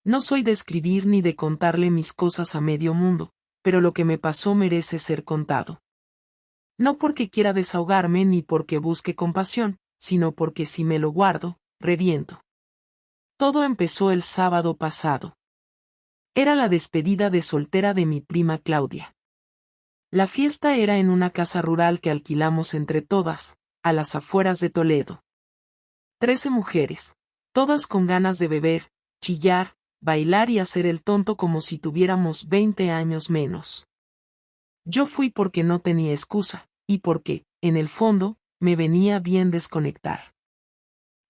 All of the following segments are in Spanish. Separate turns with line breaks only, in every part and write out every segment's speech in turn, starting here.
No soy de escribir ni de contarle mis cosas a medio mundo, pero lo que me pasó merece ser contado. No porque quiera desahogarme ni porque busque compasión, sino porque si me lo guardo, reviento. Todo empezó el sábado pasado. Era la despedida de soltera de mi prima Claudia. La fiesta era en una casa rural que alquilamos entre todas, a las afueras de Toledo. 13 mujeres, todas con ganas de beber, chillar, bailar y hacer el tonto como si tuviéramos 20 años menos. Yo fui porque no tenía excusa, y porque, en el fondo, me venía bien desconectar.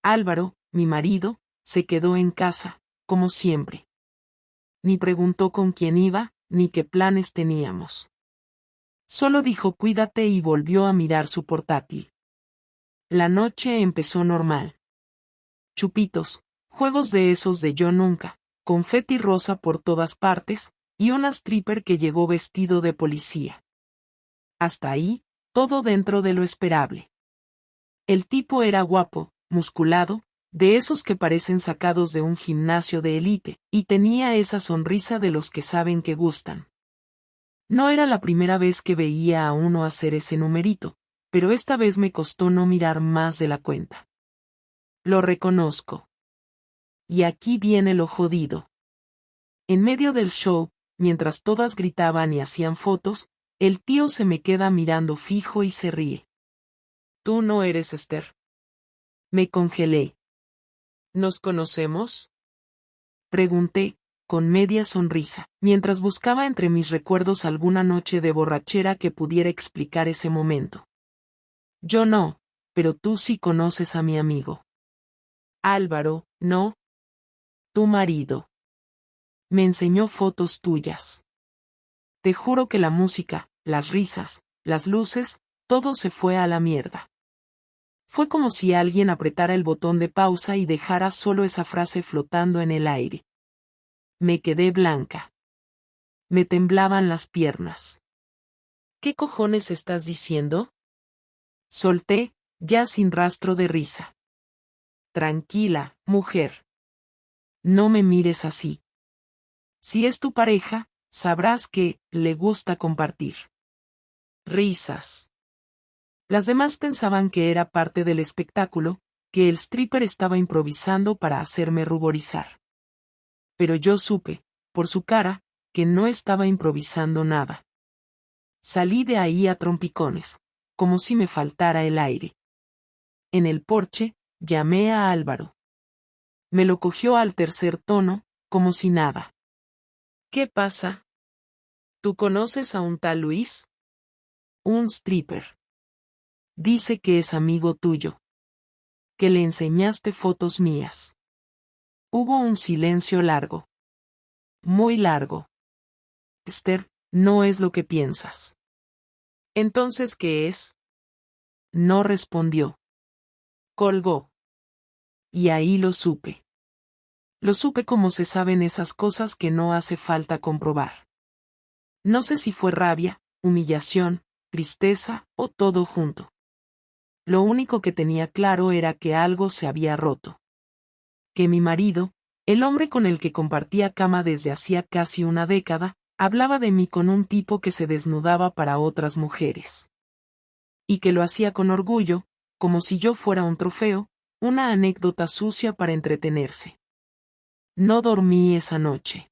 Álvaro, mi marido, se quedó en casa, como siempre. Ni preguntó con quién iba, ni qué planes teníamos. Solo dijo cuídate y volvió a mirar su portátil. La noche empezó normal. Chupitos, juegos de esos de yo nunca, confeti rosa por todas partes, y un stripper que llegó vestido de policía. Hasta ahí, todo dentro de lo esperable. El tipo era guapo, musculado, de esos que parecen sacados de un gimnasio de élite, y tenía esa sonrisa de los que saben que gustan. No era la primera vez que veía a uno hacer ese numerito, pero esta vez me costó no mirar más de la cuenta. Lo reconozco. Y aquí viene lo jodido. En medio del show, mientras todas gritaban y hacían fotos, el tío se me queda mirando fijo y se ríe. ¿Tú no eres Esther? Me congelé. ¿Nos conocemos? Pregunté, con media sonrisa, mientras buscaba entre mis recuerdos alguna noche de borrachera que pudiera explicar ese momento. Yo no, pero tú sí conoces a mi amigo. Álvaro, ¿no? Tu marido. Me enseñó fotos tuyas. Te juro que la música, las risas, las luces, todo se fue a la mierda. Fue como si alguien apretara el botón de pausa y dejara solo esa frase flotando en el aire. Me quedé blanca. Me temblaban las piernas. ¿Qué cojones estás diciendo? Solté, ya sin rastro de risa. Tranquila, mujer. No me mires así. Si es tu pareja, sabrás que le gusta compartir. Risas. Las demás pensaban que era parte del espectáculo, que el stripper estaba improvisando para hacerme ruborizar. Pero yo supe, por su cara, que no estaba improvisando nada. Salí de ahí a trompicones, como si me faltara el aire. En el porche, llamé a Álvaro. Me lo cogió al tercer tono, como si nada. ¿Qué pasa? ¿Tú conoces a un tal Luis? Un stripper. Dice que es amigo tuyo. Que le enseñaste fotos mías. Hubo un silencio largo. Muy largo. Esther, no es lo que piensas. ¿Entonces qué es? No respondió. Colgó. Y ahí lo supe. Lo supe como se saben esas cosas que no hace falta comprobar. No sé si fue rabia, humillación, tristeza o todo junto. Lo único que tenía claro era que algo se había roto. Que mi marido, el hombre con el que compartía cama desde hacía casi una década, hablaba de mí con un tipo que se desnudaba para otras mujeres. Y que lo hacía con orgullo, como si yo fuera un trofeo, una anécdota sucia para entretenerse. No dormí esa noche.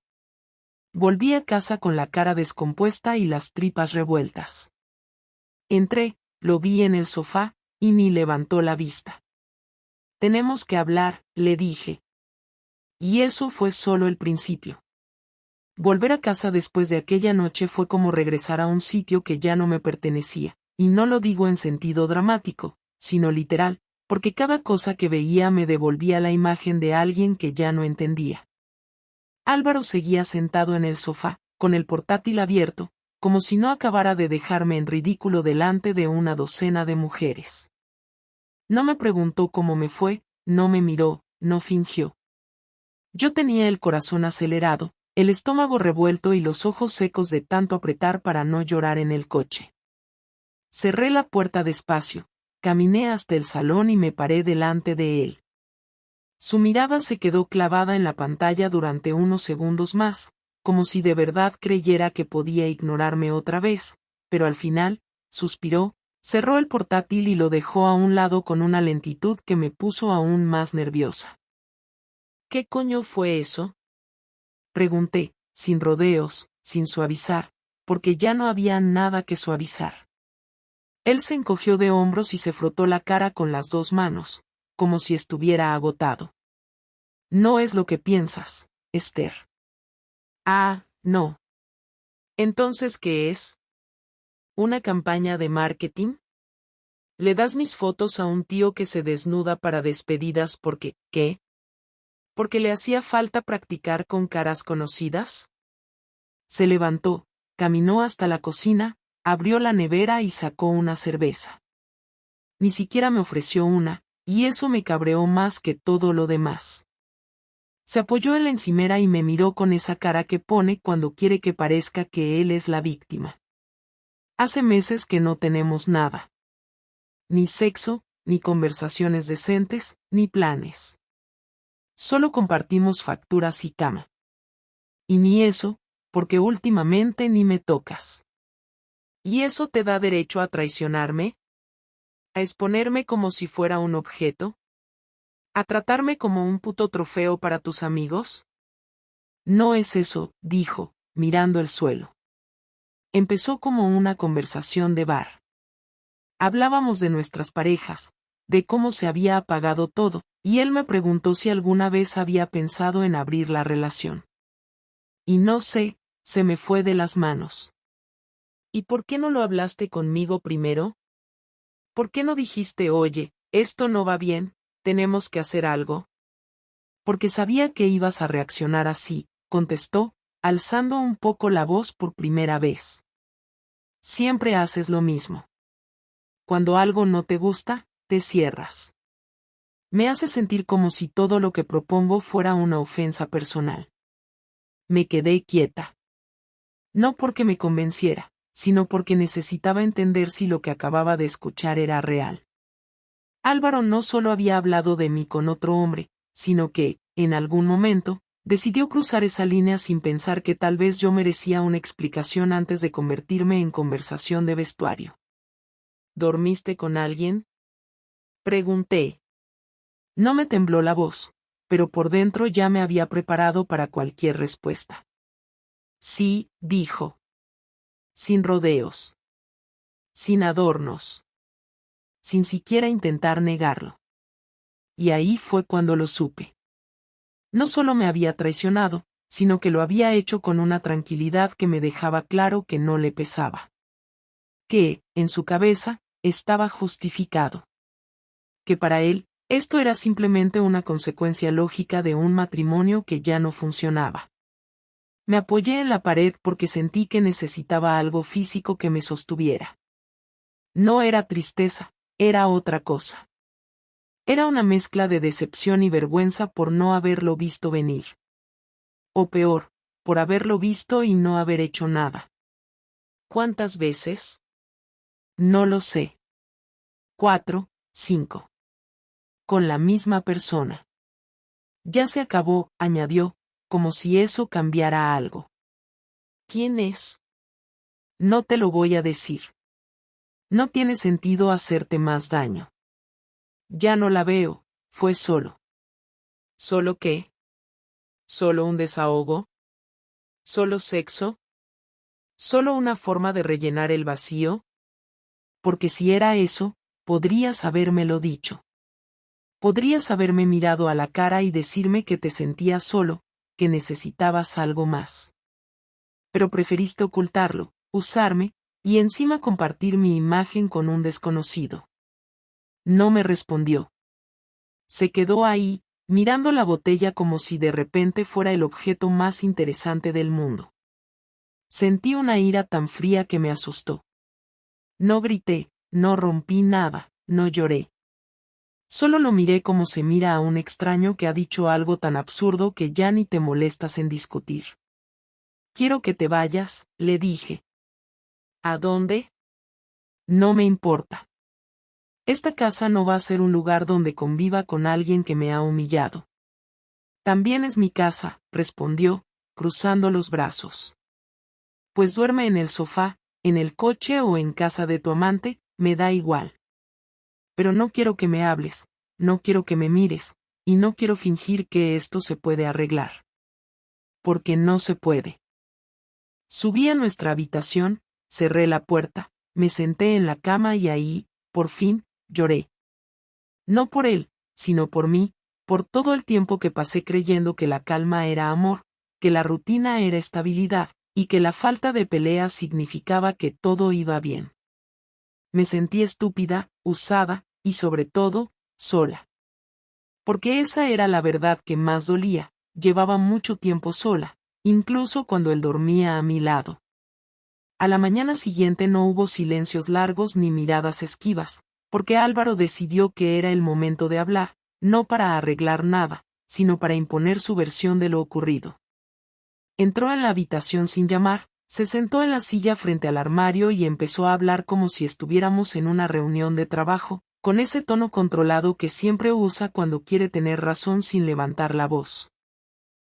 Volví a casa con la cara descompuesta y las tripas revueltas. Entré, lo vi en el sofá, y ni levantó la vista. Tenemos que hablar, le dije. Y eso fue solo el principio. Volver a casa después de aquella noche fue como regresar a un sitio que ya no me pertenecía, y no lo digo en sentido dramático, sino literal, porque cada cosa que veía me devolvía la imagen de alguien que ya no entendía. Álvaro seguía sentado en el sofá, con el portátil abierto, como si no acabara de dejarme en ridículo delante de una docena de mujeres. No me preguntó cómo me fue, no me miró, no fingió. Yo tenía el corazón acelerado, el estómago revuelto y los ojos secos de tanto apretar para no llorar en el coche. Cerré la puerta despacio, caminé hasta el salón y me paré delante de él. Su mirada se quedó clavada en la pantalla durante unos segundos más, como si de verdad creyera que podía ignorarme otra vez, pero al final, suspiró, cerró el portátil y lo dejó a un lado con una lentitud que me puso aún más nerviosa. ¿Qué coño fue eso? Pregunté, sin rodeos, sin suavizar, porque ya no había nada que suavizar. Él se encogió de hombros y se frotó la cara con las dos manos, como si estuviera agotado. No es lo que piensas, Esther. Ah, no. ¿Entonces qué es? ¿Una campaña de marketing? ¿Le das mis fotos a un tío que se desnuda para despedidas porque, qué? ¿Porque le hacía falta practicar con caras conocidas? Se levantó, caminó hasta la cocina, abrió la nevera y sacó una cerveza. Ni siquiera me ofreció una, y eso me cabreó más que todo lo demás. Se apoyó en la encimera y me miró con esa cara que pone cuando quiere que parezca que él es la víctima. Hace meses que no tenemos nada. Ni sexo, ni conversaciones decentes, ni planes. Solo compartimos facturas y cama. Y ni eso, porque últimamente ni me tocas. ¿Y eso te da derecho a traicionarme? ¿A exponerme como si fuera un objeto? ¿A tratarme como un puto trofeo para tus amigos? No es eso, dijo, mirando el suelo. Empezó como una conversación de bar. Hablábamos de nuestras parejas, de cómo se había apagado todo, y él me preguntó si alguna vez había pensado en abrir la relación. Y no sé, se me fue de las manos. ¿Y por qué no lo hablaste conmigo primero? ¿Por qué no dijiste, oye, esto no va bien, tenemos que hacer algo? Porque sabía que ibas a reaccionar así, contestó, alzando un poco la voz por primera vez. Siempre haces lo mismo. Cuando algo no te gusta, te cierras. Me hace sentir como si todo lo que propongo fuera una ofensa personal. Me quedé quieta. No porque me convenciera, sino porque necesitaba entender si lo que acababa de escuchar era real. Álvaro no solo había hablado de mí con otro hombre, sino que, en algún momento, decidió cruzar esa línea sin pensar que tal vez yo merecía una explicación antes de convertirme en conversación de vestuario. ¿Dormiste con alguien? Pregunté. No me tembló la voz, pero por dentro ya me había preparado para cualquier respuesta. Sí, dijo. Sin rodeos. Sin adornos. Sin siquiera intentar negarlo. Y ahí fue cuando lo supe. No solo me había traicionado, sino que lo había hecho con una tranquilidad que me dejaba claro que no le pesaba. Que, en su cabeza, estaba justificado. Que para él, esto era simplemente una consecuencia lógica de un matrimonio que ya no funcionaba. Me apoyé en la pared porque sentí que necesitaba algo físico que me sostuviera. No era tristeza, era otra cosa. Era una mezcla de decepción y vergüenza por no haberlo visto venir. O peor, por haberlo visto y no haber hecho nada. ¿Cuántas veces? No lo sé. 4, 5. Con la misma persona. Ya se acabó, añadió, como si eso cambiara algo. ¿Quién es? No te lo voy a decir. No tiene sentido hacerte más daño. Ya no la veo, fue solo. ¿Solo qué? ¿Solo un desahogo? ¿Solo sexo? ¿Solo una forma de rellenar el vacío? Porque si era eso, podrías habérmelo dicho. Podrías haberme mirado a la cara y decirme que te sentías solo, que necesitabas algo más. Pero preferiste ocultarlo, usarme, y encima compartir mi imagen con un desconocido. No me respondió. Se quedó ahí, mirando la botella como si de repente fuera el objeto más interesante del mundo. Sentí una ira tan fría que me asustó. No grité, no rompí nada, no lloré. Solo lo miré como se mira a un extraño que ha dicho algo tan absurdo que ya ni te molestas en discutir. Quiero que te vayas, le dije. ¿A dónde? No me importa. Esta casa no va a ser un lugar donde conviva con alguien que me ha humillado. También es mi casa, respondió, cruzando los brazos. Pues duerme en el sofá, en el coche o en casa de tu amante, me da igual. Pero no quiero que me hables, no quiero que me mires, y no quiero fingir que esto se puede arreglar. Porque no se puede. Subí a nuestra habitación, cerré la puerta, me senté en la cama y ahí, por fin, lloré. No por él, sino por mí, por todo el tiempo que pasé creyendo que la calma era amor, que la rutina era estabilidad, y que la falta de peleas significaba que todo iba bien. Me sentí estúpida, usada, y sobre todo, sola. Porque esa era la verdad que más dolía, llevaba mucho tiempo sola, incluso cuando él dormía a mi lado. A la mañana siguiente no hubo silencios largos ni miradas esquivas, porque Álvaro decidió que era el momento de hablar, no para arreglar nada, sino para imponer su versión de lo ocurrido. Entró en la habitación sin llamar, se sentó en la silla frente al armario y empezó a hablar como si estuviéramos en una reunión de trabajo, con ese tono controlado que siempre usa cuando quiere tener razón sin levantar la voz.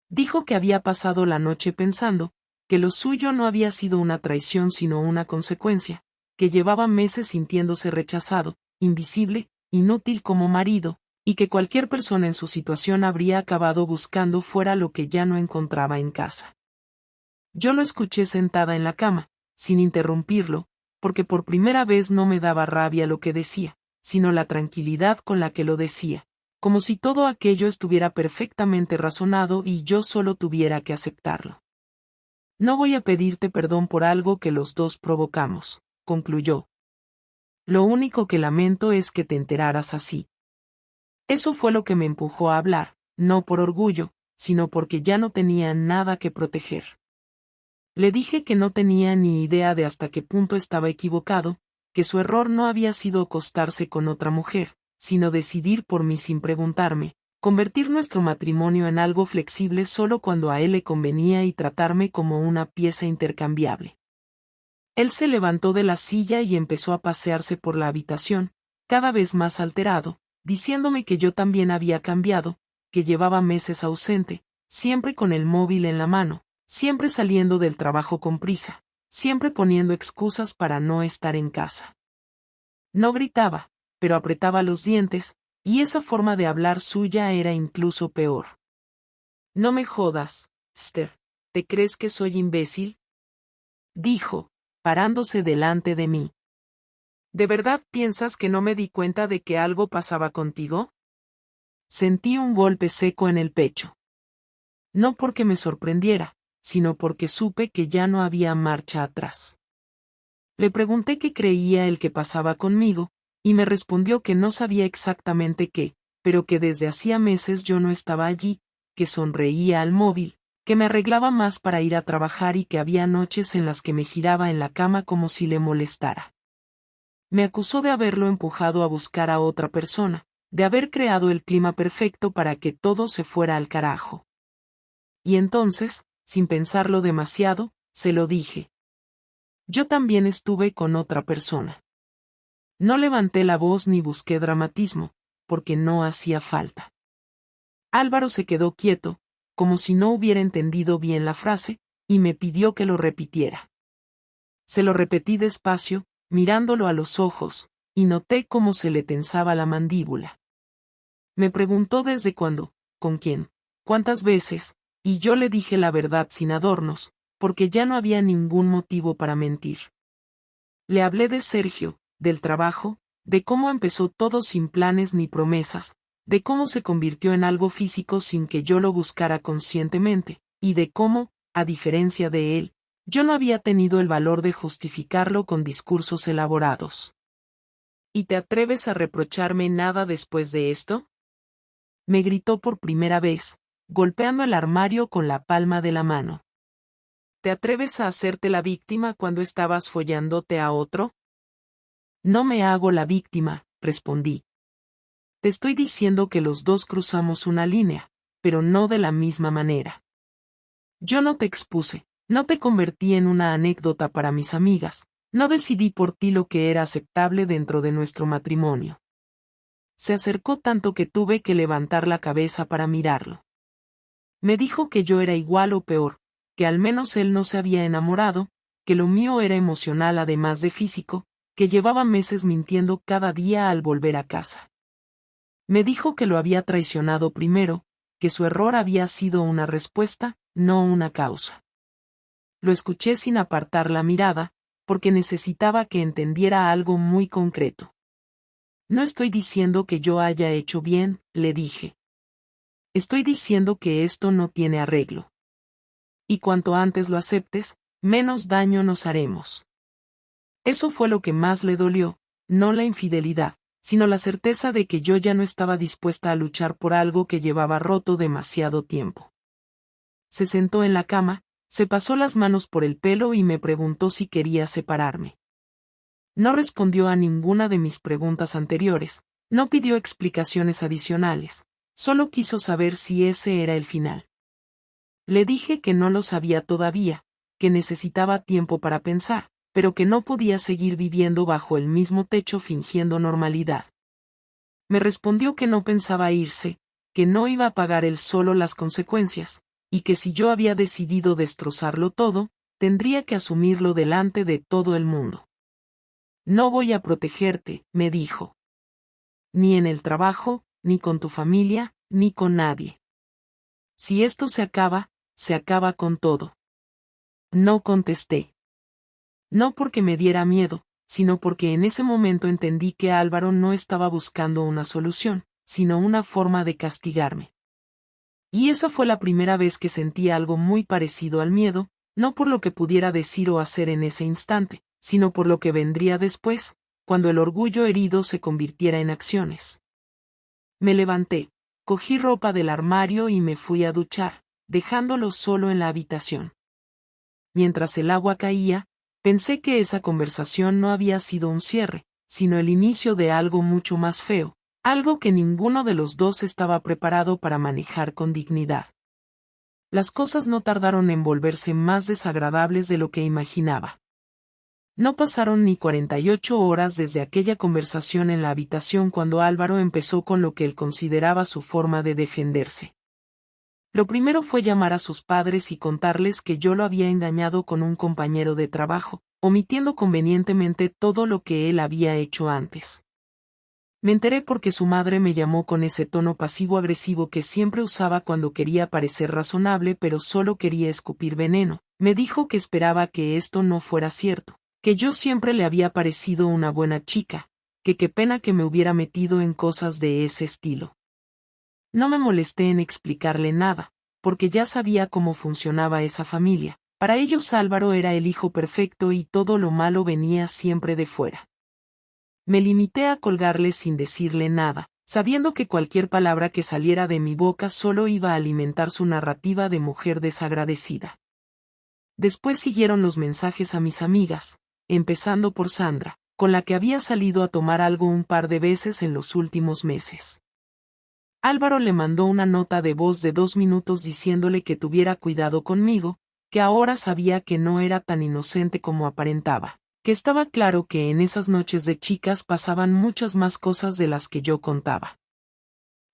Dijo que había pasado la noche pensando, que lo suyo no había sido una traición sino una consecuencia, que llevaba meses sintiéndose rechazado, invisible, inútil como marido, y que cualquier persona en su situación habría acabado buscando fuera lo que ya no encontraba en casa. Yo lo escuché sentada en la cama, sin interrumpirlo, porque por primera vez no me daba rabia lo que decía, sino la tranquilidad con la que lo decía, como si todo aquello estuviera perfectamente razonado y yo solo tuviera que aceptarlo. No voy a pedirte perdón por algo que los dos provocamos, concluyó. Lo único que lamento es que te enteraras así. Eso fue lo que me empujó a hablar, no por orgullo, sino porque ya no tenía nada que proteger. Le dije que no tenía ni idea de hasta qué punto estaba equivocado, que su error no había sido acostarse con otra mujer, sino decidir por mí sin preguntarme, convertir nuestro matrimonio en algo flexible solo cuando a él le convenía y tratarme como una pieza intercambiable. Él se levantó de la silla y empezó a pasearse por la habitación, cada vez más alterado, diciéndome que yo también había cambiado, que llevaba meses ausente, siempre con el móvil en la mano, siempre saliendo del trabajo con prisa, siempre poniendo excusas para no estar en casa. No gritaba, pero apretaba los dientes, y esa forma de hablar suya era incluso peor. No me jodas, Esther, ¿te crees que soy imbécil?, dijo, parándose delante de mí. ¿De verdad piensas que no me di cuenta de que algo pasaba contigo? Sentí un golpe seco en el pecho. No porque me sorprendiera, sino porque supe que ya no había marcha atrás. Le pregunté qué creía el que pasaba conmigo, y me respondió que no sabía exactamente qué, pero que desde hacía meses yo no estaba allí, que sonreía al móvil, que me arreglaba más para ir a trabajar y que había noches en las que me giraba en la cama como si le molestara. Me acusó de haberlo empujado a buscar a otra persona, de haber creado el clima perfecto para que todo se fuera al carajo. Y entonces, sin pensarlo demasiado, se lo dije. Yo también estuve con otra persona. No levanté la voz ni busqué dramatismo, porque no hacía falta. Álvaro se quedó quieto, como si no hubiera entendido bien la frase, y me pidió que lo repitiera. Se lo repetí despacio, mirándolo a los ojos, y noté cómo se le tensaba la mandíbula. Me preguntó desde cuándo, con quién, cuántas veces, y yo le dije la verdad sin adornos, porque ya no había ningún motivo para mentir. Le hablé de Sergio, del trabajo, de cómo empezó todo sin planes ni promesas, de cómo se convirtió en algo físico sin que yo lo buscara conscientemente, y de cómo, a diferencia de él, yo no había tenido el valor de justificarlo con discursos elaborados. ¿Y te atreves a reprocharme nada después de esto?, me gritó por primera vez, golpeando el armario con la palma de la mano. ¿Te atreves a hacerte la víctima cuando estabas follándote a otro? No me hago la víctima, respondí. Te estoy diciendo que los dos cruzamos una línea, pero no de la misma manera. Yo no te expuse, no te convertí en una anécdota para mis amigas, no decidí por ti lo que era aceptable dentro de nuestro matrimonio. Se acercó tanto que tuve que levantar la cabeza para mirarlo. Me dijo que yo era igual o peor, que al menos él no se había enamorado, que lo mío era emocional además de físico, que llevaba meses mintiendo cada día al volver a casa. Me dijo que lo había traicionado primero, que su error había sido una respuesta, no una causa. Lo escuché sin apartar la mirada, porque necesitaba que entendiera algo muy concreto. No estoy diciendo que yo haya hecho bien, le dije. Estoy diciendo que esto no tiene arreglo. Y cuanto antes lo aceptes, menos daño nos haremos. Eso fue lo que más le dolió, no la infidelidad, sino la certeza de que yo ya no estaba dispuesta a luchar por algo que llevaba roto demasiado tiempo. Se sentó en la cama, se pasó las manos por el pelo y me preguntó si quería separarme. No respondió a ninguna de mis preguntas anteriores, no pidió explicaciones adicionales, solo quiso saber si ese era el final. Le dije que no lo sabía todavía, que necesitaba tiempo para pensar, pero que no podía seguir viviendo bajo el mismo techo fingiendo normalidad. Me respondió que no pensaba irse, que no iba a pagar él solo las consecuencias, y que si yo había decidido destrozarlo todo, tendría que asumirlo delante de todo el mundo. No voy a protegerte, me dijo. Ni en el trabajo, ni con tu familia, ni con nadie. Si esto se acaba con todo. No contesté. No porque me diera miedo, sino porque en ese momento entendí que Álvaro no estaba buscando una solución, sino una forma de castigarme. Y esa fue la primera vez que sentí algo muy parecido al miedo, no por lo que pudiera decir o hacer en ese instante, sino por lo que vendría después, cuando el orgullo herido se convirtiera en acciones. Me levanté, cogí ropa del armario y me fui a duchar, dejándolo solo en la habitación. Mientras el agua caía, pensé que esa conversación no había sido un cierre, sino el inicio de algo mucho más feo, algo que ninguno de los dos estaba preparado para manejar con dignidad. Las cosas no tardaron en volverse más desagradables de lo que imaginaba. No pasaron ni 48 horas desde aquella conversación en la habitación cuando Álvaro empezó con lo que él consideraba su forma de defenderse. Lo primero fue llamar a sus padres y contarles que yo lo había engañado con un compañero de trabajo, omitiendo convenientemente todo lo que él había hecho antes. Me enteré porque su madre me llamó con ese tono pasivo-agresivo que siempre usaba cuando quería parecer razonable pero solo quería escupir veneno. Me dijo que esperaba que esto no fuera cierto, que yo siempre le había parecido una buena chica, que qué pena que me hubiera metido en cosas de ese estilo. No me molesté en explicarle nada, porque ya sabía cómo funcionaba esa familia. Para ellos Álvaro era el hijo perfecto y todo lo malo venía siempre de fuera. Me limité a colgarle sin decirle nada, sabiendo que cualquier palabra que saliera de mi boca solo iba a alimentar su narrativa de mujer desagradecida. Después siguieron los mensajes a mis amigas, empezando por Sandra, con la que había salido a tomar algo un par de veces en los últimos meses. Álvaro le mandó una nota de voz de 2 minutos diciéndole que tuviera cuidado conmigo, que ahora sabía que no era tan inocente como aparentaba, que estaba claro que en esas noches de chicas pasaban muchas más cosas de las que yo contaba.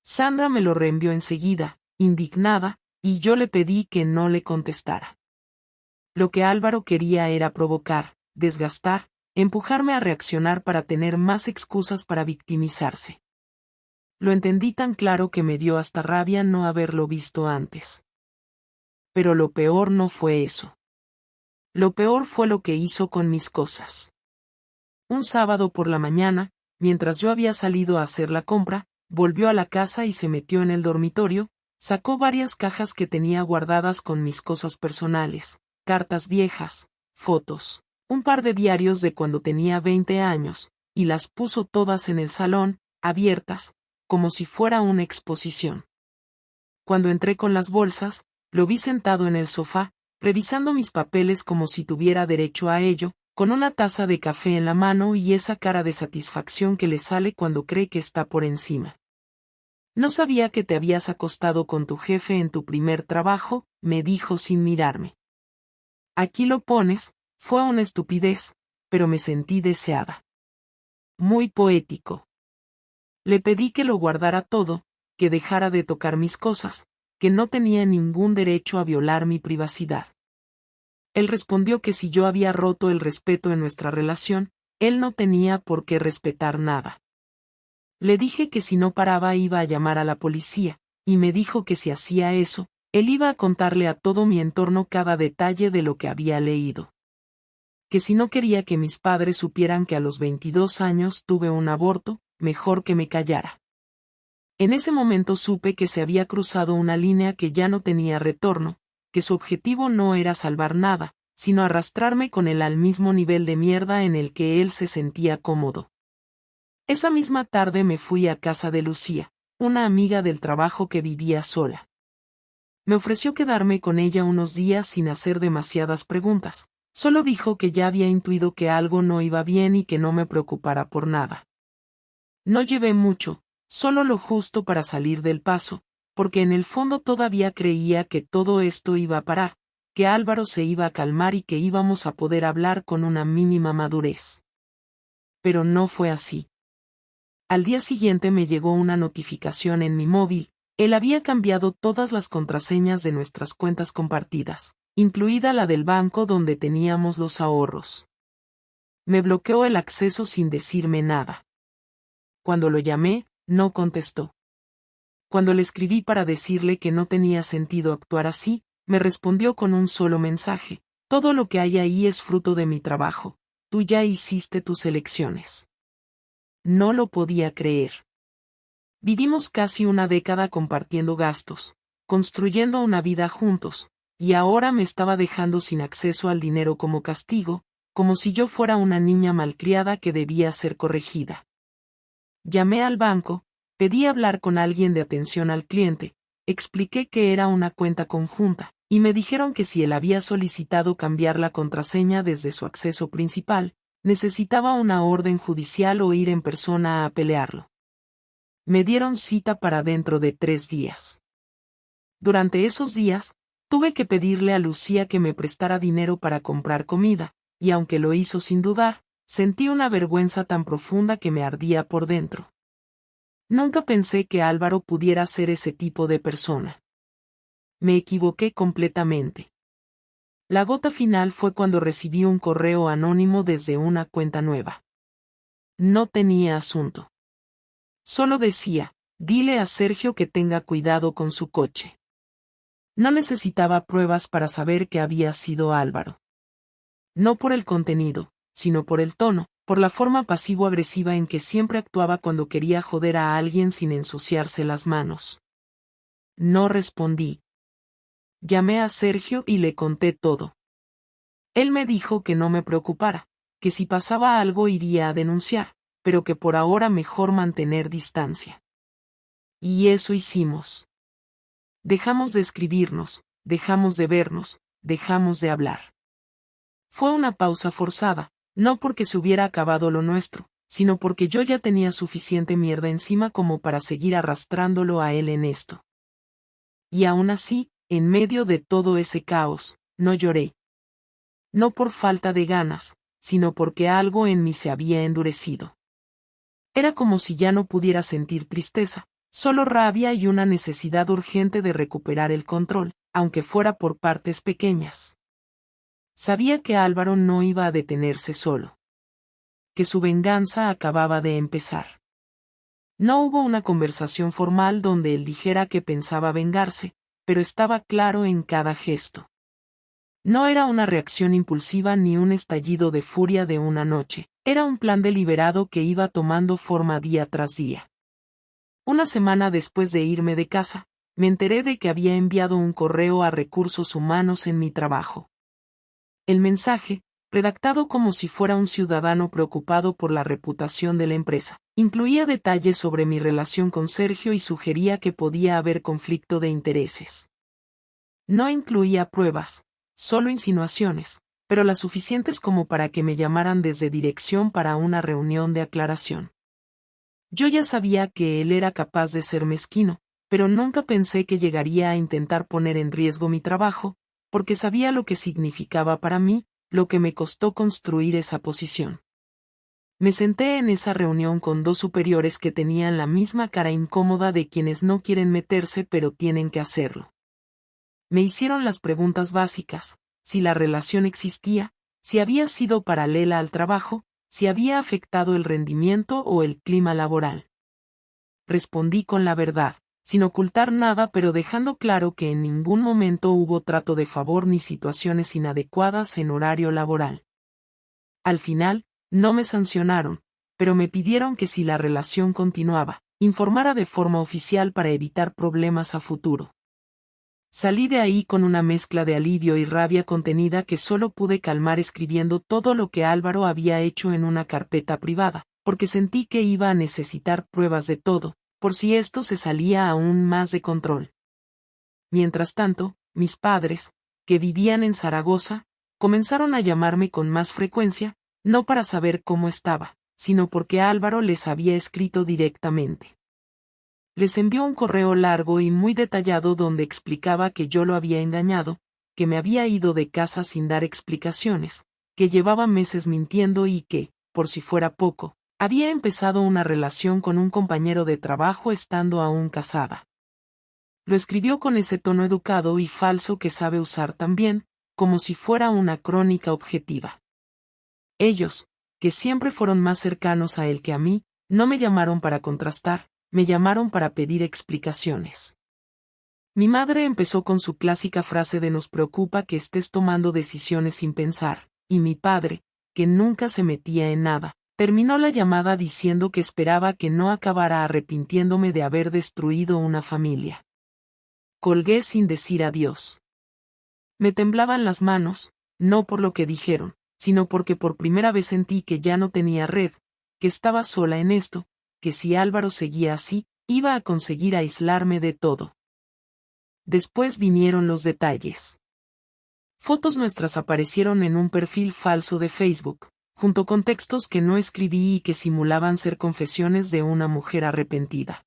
Sandra me lo reenvió enseguida, indignada, y yo le pedí que no le contestara. Lo que Álvaro quería era provocar, desgastar, empujarme a reaccionar para tener más excusas para victimizarse. Lo entendí tan claro que me dio hasta rabia no haberlo visto antes. Pero lo peor no fue eso. Lo peor fue lo que hizo con mis cosas. Un sábado por la mañana, mientras yo había salido a hacer la compra, volvió a la casa y se metió en el dormitorio, sacó varias cajas que tenía guardadas con mis cosas personales, cartas viejas, fotos, un par de diarios de cuando tenía 20 años, y las puso todas en el salón, abiertas, como si fuera una exposición. Cuando entré con las bolsas, lo vi sentado en el sofá, revisando mis papeles como si tuviera derecho a ello, con una taza de café en la mano y esa cara de satisfacción que le sale cuando cree que está por encima. No sabía que te habías acostado con tu jefe en tu primer trabajo, me dijo sin mirarme. Aquí lo pones, fue una estupidez, pero me sentí deseada. Muy poético. Le pedí que lo guardara todo, que dejara de tocar mis cosas, que no tenía ningún derecho a violar mi privacidad. Él respondió que si yo había roto el respeto en nuestra relación, él no tenía por qué respetar nada. Le dije que si no paraba iba a llamar a la policía, y me dijo que si hacía eso, él iba a contarle a todo mi entorno cada detalle de lo que había leído. Que si no quería que mis padres supieran que a los 22 años tuve un aborto, mejor que me callara. En ese momento supe que se había cruzado una línea que ya no tenía retorno, que su objetivo no era salvar nada, sino arrastrarme con él al mismo nivel de mierda en el que él se sentía cómodo. Esa misma tarde me fui a casa de Lucía, una amiga del trabajo que vivía sola. Me ofreció quedarme con ella unos días sin hacer demasiadas preguntas, solo dijo que ya había intuido que algo no iba bien y que no me preocupara por nada. No llevé mucho, solo lo justo para salir del paso, porque en el fondo todavía creía que todo esto iba a parar, que Álvaro se iba a calmar y que íbamos a poder hablar con una mínima madurez. Pero no fue así. Al día siguiente me llegó una notificación en mi móvil, él había cambiado todas las contraseñas de nuestras cuentas compartidas, incluida la del banco donde teníamos los ahorros. Me bloqueó el acceso sin decirme nada. Cuando lo llamé, no contestó. Cuando le escribí para decirle que no tenía sentido actuar así, me respondió con un solo mensaje: todo lo que hay ahí es fruto de mi trabajo, tú ya hiciste tus elecciones. No lo podía creer. Vivimos casi una década compartiendo gastos, construyendo una vida juntos, y ahora me estaba dejando sin acceso al dinero como castigo, como si yo fuera una niña malcriada que debía ser corregida. Llamé al banco, pedí hablar con alguien de atención al cliente, expliqué que era una cuenta conjunta, y me dijeron que si él había solicitado cambiar la contraseña desde su acceso principal, necesitaba una orden judicial o ir en persona a pelearlo. Me dieron cita para dentro de 3 días. Durante esos días, tuve que pedirle a Lucía que me prestara dinero para comprar comida, y aunque lo hizo sin dudar, sentí una vergüenza tan profunda que me ardía por dentro. Nunca pensé que Álvaro pudiera ser ese tipo de persona. Me equivoqué completamente. La gota final fue cuando recibí un correo anónimo desde una cuenta nueva. No tenía asunto. Solo decía: dile a Sergio que tenga cuidado con su coche. No necesitaba pruebas para saber que había sido Álvaro. No por el contenido, sino por el tono, por la forma pasivo-agresiva en que siempre actuaba cuando quería joder a alguien sin ensuciarse las manos. No respondí. Llamé a Sergio y le conté todo. Él me dijo que no me preocupara, que si pasaba algo iría a denunciar, pero que por ahora mejor mantener distancia. Y eso hicimos. Dejamos de escribirnos, dejamos de vernos, dejamos de hablar. Fue una pausa forzada, no porque se hubiera acabado lo nuestro, sino porque yo ya tenía suficiente mierda encima como para seguir arrastrándolo a él en esto. Y aún así, en medio de todo ese caos, no lloré. No por falta de ganas, sino porque algo en mí se había endurecido. Era como si ya no pudiera sentir tristeza, solo rabia y una necesidad urgente de recuperar el control, aunque fuera por partes pequeñas. Sabía que Álvaro no iba a detenerse solo. Que su venganza acababa de empezar. No hubo una conversación formal donde él dijera que pensaba vengarse, pero estaba claro en cada gesto. No era una reacción impulsiva ni un estallido de furia de una noche, era un plan deliberado que iba tomando forma día tras día. Una semana después de irme de casa, me enteré de que había enviado un correo a Recursos Humanos en mi trabajo. El mensaje, redactado como si fuera un ciudadano preocupado por la reputación de la empresa, incluía detalles sobre mi relación con Sergio y sugería que podía haber conflicto de intereses. No incluía pruebas, solo insinuaciones, pero las suficientes como para que me llamaran desde dirección para una reunión de aclaración. Yo ya sabía que él era capaz de ser mezquino, pero nunca pensé que llegaría a intentar poner en riesgo mi trabajo, porque sabía lo que significaba para mí, lo que me costó construir esa posición. Me senté en esa reunión con dos superiores que tenían la misma cara incómoda de quienes no quieren meterse pero tienen que hacerlo. Me hicieron las preguntas básicas: si la relación existía, si había sido paralela al trabajo, si había afectado el rendimiento o el clima laboral. Respondí con la verdad, sin ocultar nada, pero dejando claro que en ningún momento hubo trato de favor ni situaciones inadecuadas en horario laboral. Al final, no me sancionaron, pero me pidieron que si la relación continuaba, informara de forma oficial para evitar problemas a futuro. Salí de ahí con una mezcla de alivio y rabia contenida que solo pude calmar escribiendo todo lo que Álvaro había hecho en una carpeta privada, porque sentí que iba a necesitar pruebas de todo, por si esto se salía aún más de control. Mientras tanto, mis padres, que vivían en Zaragoza, comenzaron a llamarme con más frecuencia, no para saber cómo estaba, sino porque Álvaro les había escrito directamente. Les envió un correo largo y muy detallado donde explicaba que yo lo había engañado, que me había ido de casa sin dar explicaciones, que llevaba meses mintiendo y que, por si fuera poco, había empezado una relación con un compañero de trabajo estando aún casada. Lo escribió con ese tono educado y falso que sabe usar también, como si fuera una crónica objetiva. Ellos, que siempre fueron más cercanos a él que a mí, no me llamaron para contrastar, me llamaron para pedir explicaciones. Mi madre empezó con su clásica frase de "nos preocupa que estés tomando decisiones sin pensar", y mi padre, que nunca se metía en nada, terminó la llamada diciendo que esperaba que no acabara arrepintiéndome de haber destruido una familia. Colgué sin decir adiós. Me temblaban las manos, no por lo que dijeron, sino porque por primera vez sentí que ya no tenía red, que estaba sola en esto, que si Álvaro seguía así, iba a conseguir aislarme de todo. Después vinieron los detalles. Fotos nuestras aparecieron en un perfil falso de Facebook, junto con textos que no escribí y que simulaban ser confesiones de una mujer arrepentida.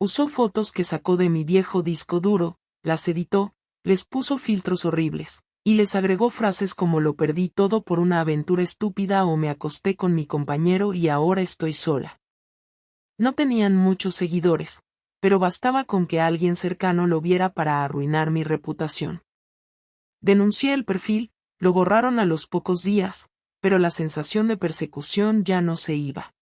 Usó fotos que sacó de mi viejo disco duro, las editó, les puso filtros horribles, y les agregó frases como "lo perdí todo por una aventura estúpida" o "me acosté con mi compañero y ahora estoy sola". No tenían muchos seguidores, pero bastaba con que alguien cercano lo viera para arruinar mi reputación. Denuncié el perfil, lo borraron a los pocos días, pero la sensación de persecución ya no se iba.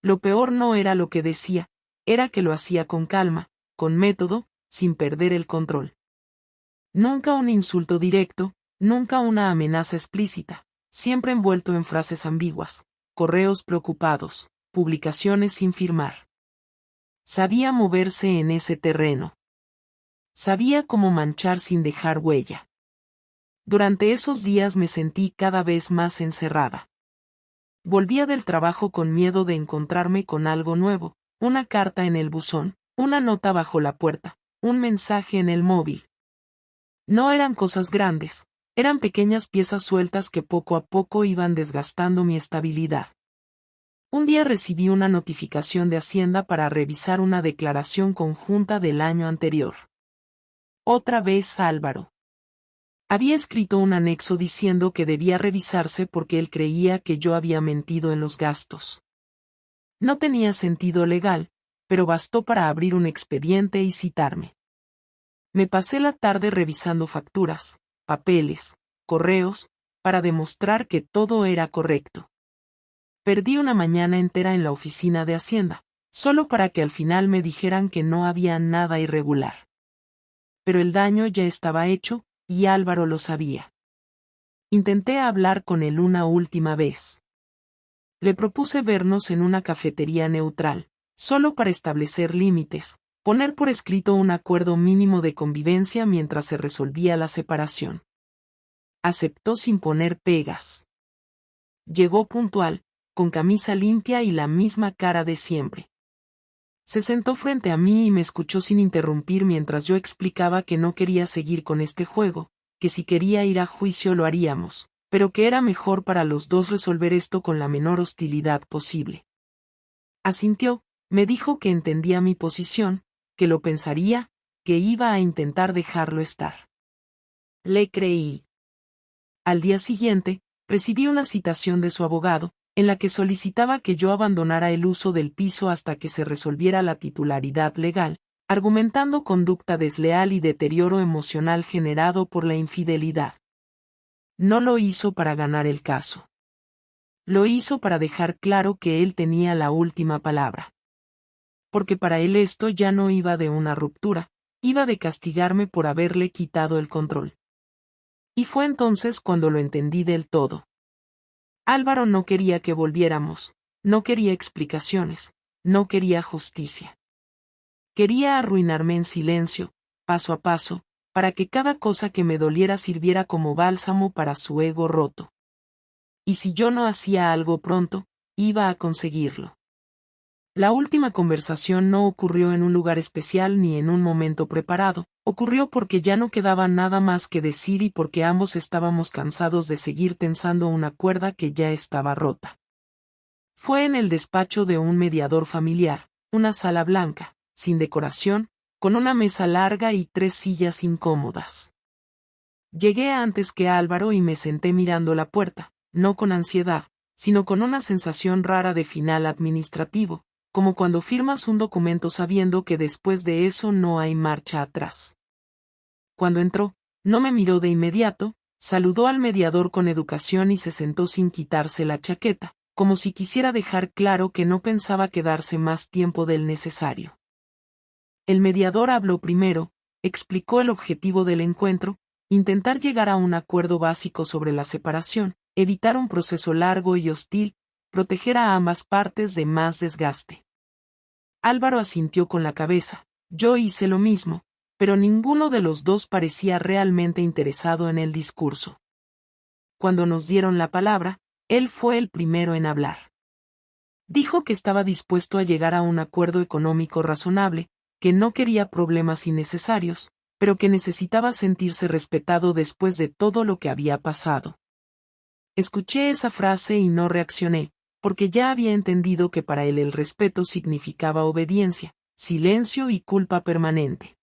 Lo peor no era lo que decía, era que lo hacía con calma, con método, sin perder el control. Nunca un insulto directo, nunca una amenaza explícita, siempre envuelto en frases ambiguas, correos preocupados, publicaciones sin firmar. Sabía moverse en ese terreno. Sabía cómo manchar sin dejar huella. Durante esos días me sentí cada vez más encerrada. Volvía del trabajo con miedo de encontrarme con algo nuevo, una carta en el buzón, una nota bajo la puerta, un mensaje en el móvil. No eran cosas grandes, eran pequeñas piezas sueltas que poco a poco iban desgastando mi estabilidad. Un día recibí una notificación de Hacienda para revisar una declaración conjunta del año anterior. Otra vez Álvaro. Había escrito un anexo diciendo que debía revisarse porque él creía que yo había mentido en los gastos. No tenía sentido legal, pero bastó para abrir un expediente y citarme. Me pasé la tarde revisando facturas, papeles, correos, para demostrar que todo era correcto. Perdí una mañana entera en la oficina de Hacienda, solo para que al final me dijeran que no había nada irregular. Pero el daño ya estaba hecho, y Álvaro lo sabía. Intenté hablar con él una última vez. Le propuse vernos en una cafetería neutral, solo para establecer límites, poner por escrito un acuerdo mínimo de convivencia mientras se resolvía la separación. Aceptó sin poner pegas. Llegó puntual, con camisa limpia y la misma cara de siempre. Se sentó frente a mí y me escuchó sin interrumpir mientras yo explicaba que no quería seguir con este juego, que si quería ir a juicio lo haríamos, pero que era mejor para los dos resolver esto con la menor hostilidad posible. Asintió, me dijo que entendía mi posición, que lo pensaría, que iba a intentar dejarlo estar. Le creí. Al día siguiente, recibí una citación de su abogado, en la que solicitaba que yo abandonara el uso del piso hasta que se resolviera la titularidad legal, argumentando conducta desleal y deterioro emocional generado por la infidelidad. No lo hizo para ganar el caso. Lo hizo para dejar claro que él tenía la última palabra. Porque para él esto ya no iba de una ruptura, iba de castigarme por haberle quitado el control. Y fue entonces cuando lo entendí del todo. Álvaro no quería que volviéramos, no quería explicaciones, no quería justicia. Quería arruinarme en silencio, paso a paso, para que cada cosa que me doliera sirviera como bálsamo para su ego roto. Y si yo no hacía algo pronto, iba a conseguirlo. La última conversación no ocurrió en un lugar especial ni en un momento preparado, ocurrió porque ya no quedaba nada más que decir y porque ambos estábamos cansados de seguir tensando una cuerda que ya estaba rota. Fue en el despacho de un mediador familiar, una sala blanca, sin decoración, con una mesa larga y 3 sillas incómodas. Llegué antes que Álvaro y me senté mirando la puerta, no con ansiedad, sino con una sensación rara de final administrativo, como cuando firmas un documento sabiendo que después de eso no hay marcha atrás. Cuando entró, no me miró de inmediato, saludó al mediador con educación y se sentó sin quitarse la chaqueta, como si quisiera dejar claro que no pensaba quedarse más tiempo del necesario. El mediador habló primero, explicó el objetivo del encuentro, intentar llegar a un acuerdo básico sobre la separación, evitar un proceso largo y hostil, proteger a ambas partes de más desgaste. Álvaro asintió con la cabeza, yo hice lo mismo, pero ninguno de los dos parecía realmente interesado en el discurso. Cuando nos dieron la palabra, él fue el primero en hablar. Dijo que estaba dispuesto a llegar a un acuerdo económico razonable, que no quería problemas innecesarios, pero que necesitaba sentirse respetado después de todo lo que había pasado. Escuché esa frase y no reaccioné, porque ya había entendido que para él el respeto significaba obediencia, silencio y culpa permanente.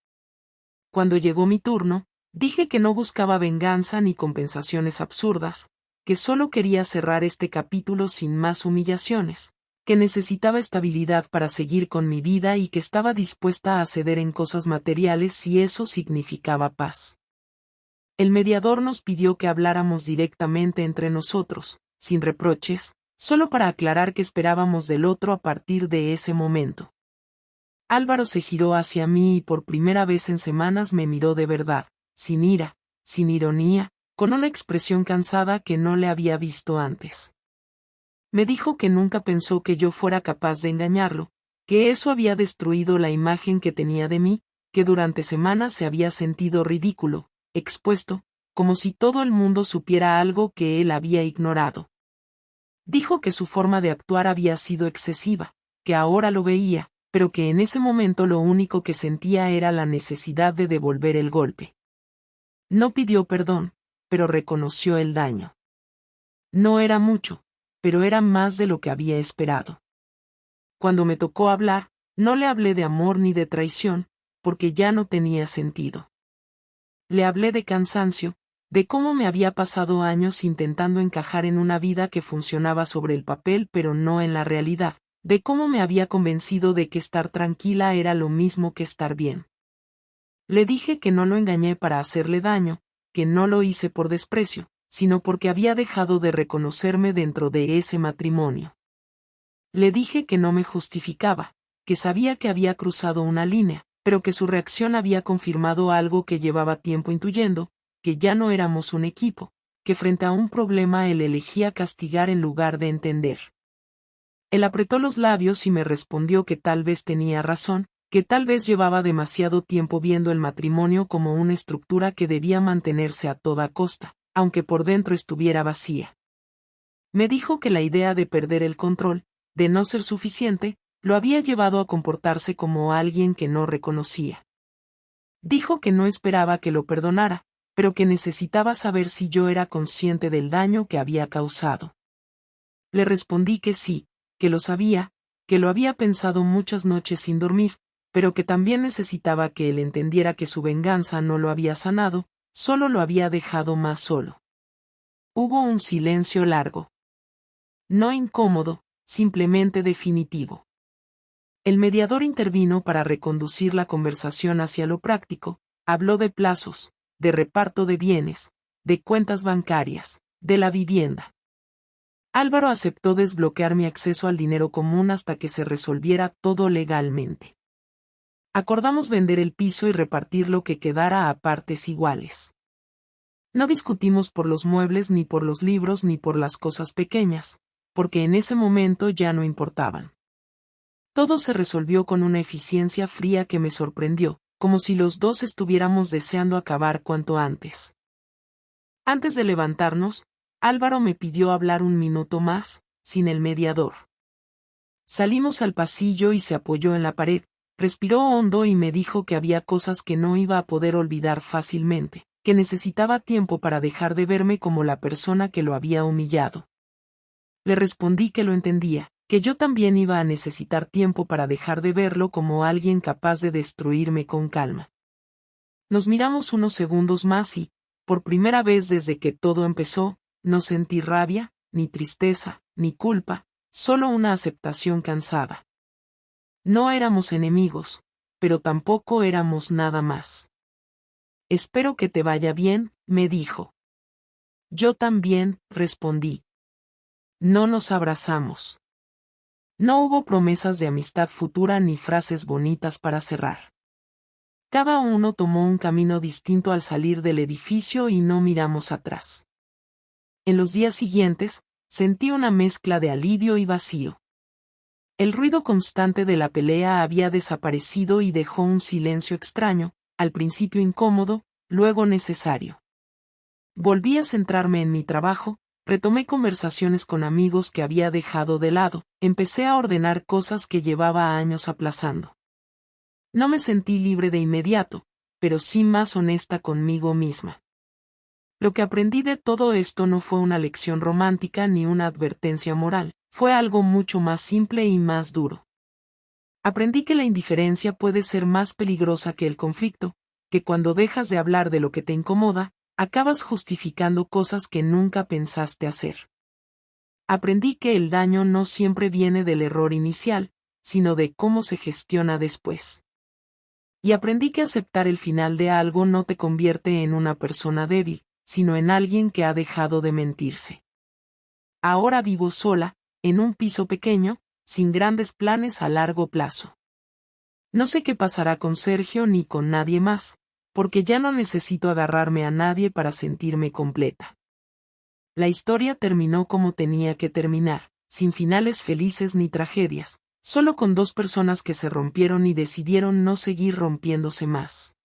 Cuando llegó mi turno, dije que no buscaba venganza ni compensaciones absurdas, que solo quería cerrar este capítulo sin más humillaciones, que necesitaba estabilidad para seguir con mi vida y que estaba dispuesta a ceder en cosas materiales si eso significaba paz. El mediador nos pidió que habláramos directamente entre nosotros, sin reproches, solo para aclarar qué esperábamos del otro a partir de ese momento. Álvaro se giró hacia mí y por primera vez en semanas me miró de verdad, sin ira, sin ironía, con una expresión cansada que no le había visto antes. Me dijo que nunca pensó que yo fuera capaz de engañarlo, que eso había destruido la imagen que tenía de mí, que durante semanas se había sentido ridículo, expuesto, como si todo el mundo supiera algo que él había ignorado. Dijo que su forma de actuar había sido excesiva, que ahora lo veía, pero que en ese momento lo único que sentía era la necesidad de devolver el golpe. No pidió perdón, pero reconoció el daño. No era mucho, pero era más de lo que había esperado. Cuando me tocó hablar, no le hablé de amor ni de traición, porque ya no tenía sentido. Le hablé de cansancio, de cómo me había pasado años intentando encajar en una vida que funcionaba sobre el papel pero no en la realidad, de cómo me había convencido de que estar tranquila era lo mismo que estar bien. Le dije que no lo engañé para hacerle daño, que no lo hice por desprecio, sino porque había dejado de reconocerme dentro de ese matrimonio. Le dije que no me justificaba, que sabía que había cruzado una línea, pero que su reacción había confirmado algo que llevaba tiempo intuyendo, que ya no éramos un equipo, que frente a un problema él elegía castigar en lugar de entender. Él apretó los labios y me respondió que tal vez tenía razón, que tal vez llevaba demasiado tiempo viendo el matrimonio como una estructura que debía mantenerse a toda costa, aunque por dentro estuviera vacía. Me dijo que la idea de perder el control, de no ser suficiente, lo había llevado a comportarse como alguien que no reconocía. Dijo que no esperaba que lo perdonara, pero que necesitaba saber si yo era consciente del daño que había causado. Le respondí que sí, que lo sabía, que lo había pensado muchas noches sin dormir, pero que también necesitaba que él entendiera que su venganza no lo había sanado, solo lo había dejado más solo. Hubo un silencio largo. No incómodo, simplemente definitivo. El mediador intervino para reconducir la conversación hacia lo práctico, habló de plazos, de reparto de bienes, de cuentas bancarias, de la vivienda. Álvaro aceptó desbloquear mi acceso al dinero común hasta que se resolviera todo legalmente. Acordamos vender el piso y repartir lo que quedara a partes iguales. No discutimos por los muebles ni por los libros ni por las cosas pequeñas, porque en ese momento ya no importaban. Todo se resolvió con una eficiencia fría que me sorprendió, como si los dos estuviéramos deseando acabar cuanto antes. Antes de levantarnos, Álvaro me pidió hablar un minuto más, sin el mediador. Salimos al pasillo y se apoyó en la pared, respiró hondo y me dijo que había cosas que no iba a poder olvidar fácilmente, que necesitaba tiempo para dejar de verme como la persona que lo había humillado. Le respondí que lo entendía, que yo también iba a necesitar tiempo para dejar de verlo como alguien capaz de destruirme con calma. Nos miramos unos segundos más y, por primera vez desde que todo empezó, no sentí rabia, ni tristeza, ni culpa, solo una aceptación cansada. No éramos enemigos, pero tampoco éramos nada más. Espero que te vaya bien, me dijo. Yo también, respondí. No nos abrazamos. No hubo promesas de amistad futura ni frases bonitas para cerrar. Cada uno tomó un camino distinto al salir del edificio y no miramos atrás. En los días siguientes, sentí una mezcla de alivio y vacío. El ruido constante de la pelea había desaparecido y dejó un silencio extraño, al principio incómodo, luego necesario. Volví a centrarme en mi trabajo, retomé conversaciones con amigos que había dejado de lado, empecé a ordenar cosas que llevaba años aplazando. No me sentí libre de inmediato, pero sí más honesta conmigo misma. Lo que aprendí de todo esto no fue una lección romántica ni una advertencia moral, fue algo mucho más simple y más duro. Aprendí que la indiferencia puede ser más peligrosa que el conflicto, que cuando dejas de hablar de lo que te incomoda, acabas justificando cosas que nunca pensaste hacer. Aprendí que el daño no siempre viene del error inicial, sino de cómo se gestiona después. Y aprendí que aceptar el final de algo no te convierte en una persona débil, sino en alguien que ha dejado de mentirse. Ahora vivo sola, en un piso pequeño, sin grandes planes a largo plazo. No sé qué pasará con Sergio ni con nadie más, porque ya no necesito agarrarme a nadie para sentirme completa. La historia terminó como tenía que terminar, sin finales felices ni tragedias, solo con dos personas que se rompieron y decidieron no seguir rompiéndose más.